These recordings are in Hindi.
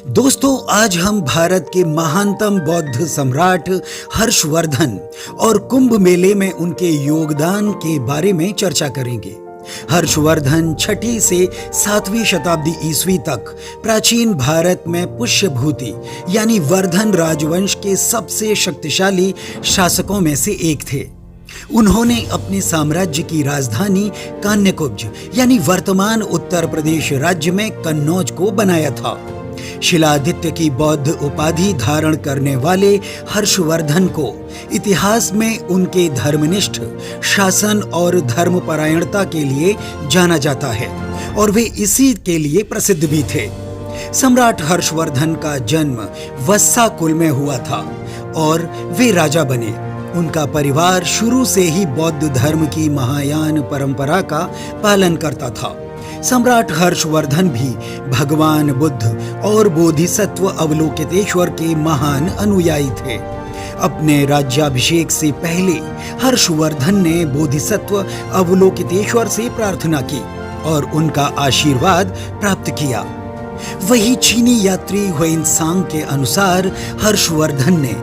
दोस्तों, आज हम भारत के महानतम बौद्ध सम्राट हर्षवर्धन और कुंभ मेले में उनके योगदान के बारे में चर्चा करेंगे। हर्षवर्धन 6वीं से 7वीं शताब्दी ईस्वी तक प्राचीन भारत में पुष्यभूति यानी वर्धन राजवंश के सबसे शक्तिशाली शासकों में से एक थे। उन्होंने अपने साम्राज्य की राजधानी कान्यकुब्ज यानी वर्तमान उत्तर प्रदेश राज्य में कन्नौज को बनाया था। शिलादित्य की बौद्ध उपाधि धारण करने वाले हर्षवर्धन को इतिहास में उनके धर्मनिष्ठ शासन और धर्मपरायणता के लिए जाना जाता है और वे इसी के लिए प्रसिद्ध भी थे। सम्राट हर्षवर्धन का जन्म वस्सा कुल में हुआ था और वे राजा बने। उनका परिवार शुरू से ही बौद्ध धर्म की महायान परंपरा का पालन करता था। सम्राट हर्षवर्धन भी भगवान बुद्ध और बोधिसत्व अवलोकितेश्वर के महान अनुयायी थे। अपने राज्याभिषेक से पहले हर्षवर्धन ने बोधिसत्व अवलोकितेश्वर से प्रार्थना की और उनका आशीर्वाद प्राप्त किया। वही चीनी यात्री ह्वेनसांग के अनुसार हर्षवर्धन ने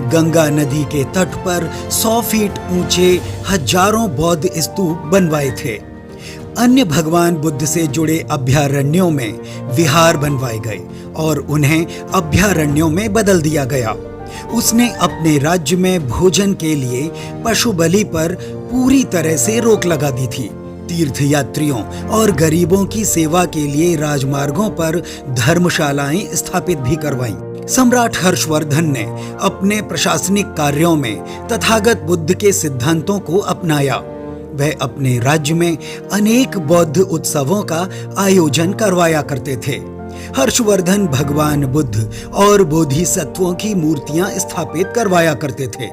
गंगा नदी के तट पर 100 फीट ऊंचे हजारों बौद्ध स्तूप बनवाए थे। अन्य भगवान बुद्ध से जुड़े अभयारण्यों में विहार बनवाए गए और उन्हें अभयारण्यों में बदल दिया गया। उसने अपने राज्य में भोजन के लिए पशु बलि पर पूरी तरह से रोक लगा दी थी। तीर्थयात्रियों और गरीबों की सेवा के लिए राजमार्गों पर धर्मशालाएं स्थापित भी करवाईं। सम्राट हर्षवर्धन ने अपने प्रशासनिक कार्यों में तथागत बुद्ध के सिद्धांतों को अपनाया। वह अपने राज्य में अनेक बौद्ध उत्सवों का आयोजन करवाया करते थे। हर्षवर्धन भगवान बुद्ध और बोधिसत्वों की मूर्तियां स्थापित करवाया करते थे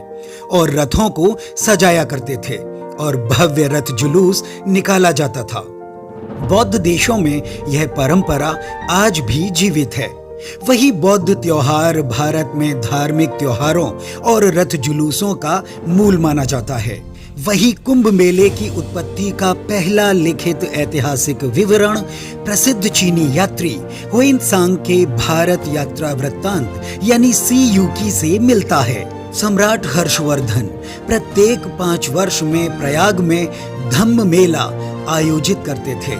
और रथों को सजाया करते थे और भव्य रथ जुलूस निकाला जाता था। बौद्ध देशों में यह परंपरा आज भी जीवित है। वही बौद्ध त्योहार भारत में धार्मिक त्योहारों और रथ जुलूसों का मूल माना जाता है। वही कुंभ मेले की उत्पत्ति का पहला लिखित ऐतिहासिक विवरण प्रसिद्ध चीनी यात्री ह्वेनसांग के भारत यात्रा वृत्तांत यानी सीयूकी से मिलता है। सम्राट हर्षवर्धन प्रत्येक 5 वर्ष में प्रयाग में धम्म मेला आयोजित करते थे।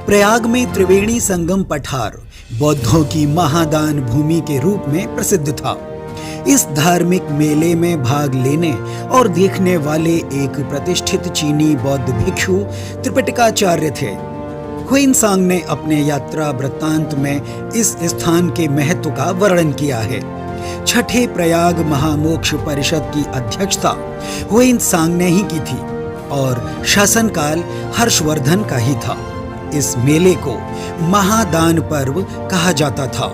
प्रयाग में त्रिवेणी संगम पठार बौद्धों की महादान भूमि के रूप में प्रसिद्ध था। इस धार्मिक मेले में भाग लेने और देखने वाले एक प्रतिष्ठित चीनी बौद्ध भिक्षु त्रिपिटकाचार्य थे। ह्वेनसांग ने अपने यात्रा वृत्तांत में इस स्थान के महत्व का वर्णन किया है। 6ठे प्रयाग महामोक्ष परिषद की अध्यक्षता ह्वेनसांग ने ही की थी और शासनकाल हर्षवर्धन का ही था। इस मेले को महादान पर्व कहा जाता था।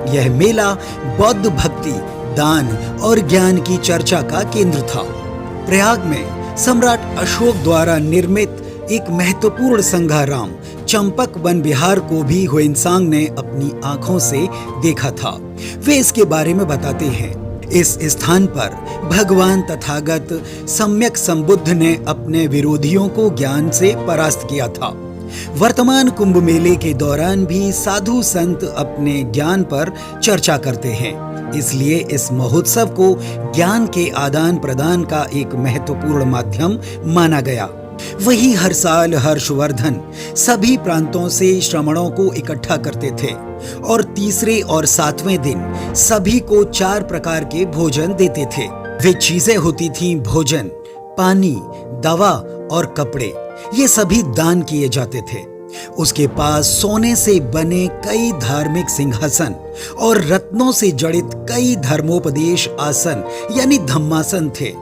यह मेला बौद्ध भक्ति, दान और ज्ञान की चर्चा का केंद्र था। प्रयाग में सम्राट अशोक द्वारा निर्मित एक महत्वपूर्ण संघाराम चंपक वन विहार को भी ह्वेनसांग ने अपनी आंखों से देखा था। वे इसके बारे में बताते हैं। इस स्थान पर भगवान तथागत सम्यक संबुद्ध ने अपने विरोधियों को ज्ञान से परास्त किया था। वर्तमान कुंभ मेले के दौरान भी साधु संत अपने ज्ञान पर चर्चा करते हैं। इसलिए इस महोत्सव को ज्ञान के आदान प्रदान का एक महत्वपूर्ण माध्यम माना गया। वही हर साल हर्षवर्धन सभी प्रांतों से श्रमणों को इकट्ठा करते थे और तीसरे और 7वें दिन सभी को 4 प्रकार के भोजन देते थे। वे चीजें होती थीं भोजन, पानी, दवा और कपड़े। ये सभी दान किए जाते थे। उसके पास सोने से बने कई धार्मिक सिंहासन और रत्नों से जड़ित कई धर्मोपदेश आसन यानी धम्मासन थे।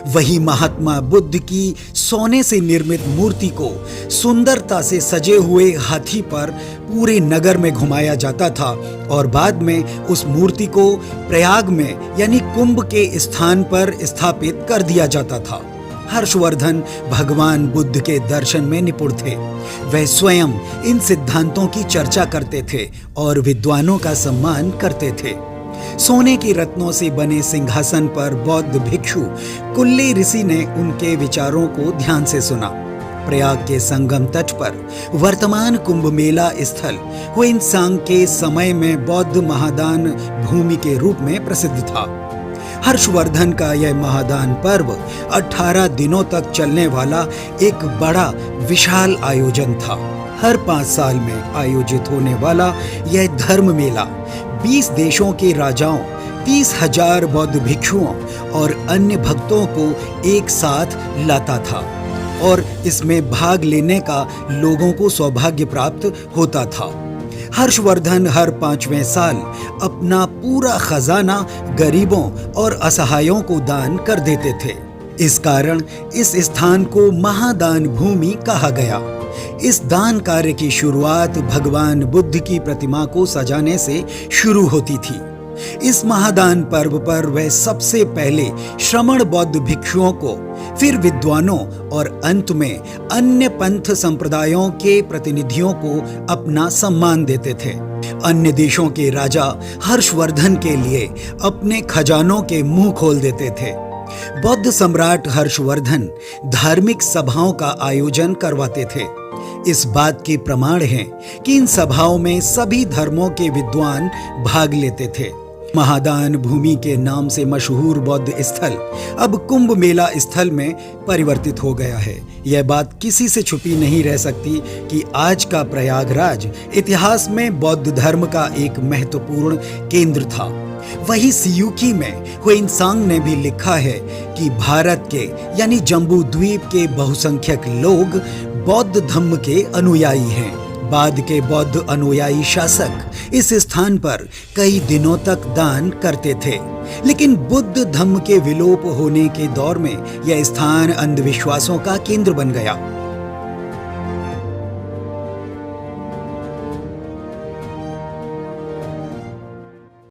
वही महात्मा बुद्ध की सोने से निर्मित मूर्ति को सुंदरता से सजे हुए हाथी पर पूरे नगर में घुमाया जाता था और बाद में उस मूर्ति को प्रयाग में यानी कुंभ के स्थान पर स्थापित कर दिया जाता था। हर्षवर्धन भगवान बुद्ध के दर्शन में निपुण थे। वह स्वयं इन सिद्धांतों की चर्चा करते थे और विद्वानों का सम्मान करते थे। सोने के रत्नों से बने सिंहासन पर बौद्ध भिक्षु कुल्ले ऋषि ने उनके विचारों को ध्यान से सुना। प्रयाग के संगम तट पर वर्तमान कुंभ मेला स्थल हुइनसांग के समय में बौद्ध महादान भूमि के रूप में प्रसिद्ध था। हर्षवर्धन का यह महादान पर्व 18 दिनों तक चलने वाला एक बड़ा विशाल आयोजन था। हर 5 साल में आयोजित होने वाला यह धर्म मेला 20 देशों के राजाओं, 30,000 बौद्ध भिक्षुओं और अन्य भक्तों को एक साथ लाता था और इसमें भाग लेने का लोगों को सौभाग्य प्राप्त होता था। हर्षवर्धन हर 5वें साल अपना पूरा खजाना गरीबों और असहायों को दान कर देते थे। इस कारण इस स्थान को महादान भूमि कहा गया। इस दान कार्य की शुरुआत भगवान बुद्ध की प्रतिमा को सजाने से शुरू होती थी। इस महादान पर्व पर वह सबसे पहले श्रमण बौद्ध भिक्षुओं को, फिर विद्वानों और अंत में अन्य पंथ संप्रदायों के प्रतिनिधियों को अपना सम्मान देते थे। अन्य देशों के राजा हर्षवर्धन के लिए अपने खजानों के मुंह खोल देते थे। बौद्ध सम्राट हर्षवर्धन धार्मिक सभाओं का आयोजन करवाते थे। इस बात के प्रमाण हैं कि इन सभाओं में सभी धर्मों के विद्वान भाग लेते थे। महादान भूमि के नाम से मशहूर बौद्ध स्थल अब कुंभ मेला स्थल में परिवर्तित हो गया है। यह बात किसी से छुपी नहीं रह सकती कि आज का प्रयागराज इतिहास में बौद्ध धर्म का एक महत्वपूर्ण केंद्र था। वही सियूकी में हुइनसांग ने भी लिखा है कि भारत के यानी जम्बू द्वीप के बहुसंख्यक लोग बौद्ध धर्म के अनुयायी हैं। बाद के बौद्ध अनुयायी शासक इस स्थान पर कई दिनों तक दान करते थे, लेकिन बुद्ध धर्म के विलोप होने के दौर में यह स्थान अंधविश्वासों का केंद्र बन गया।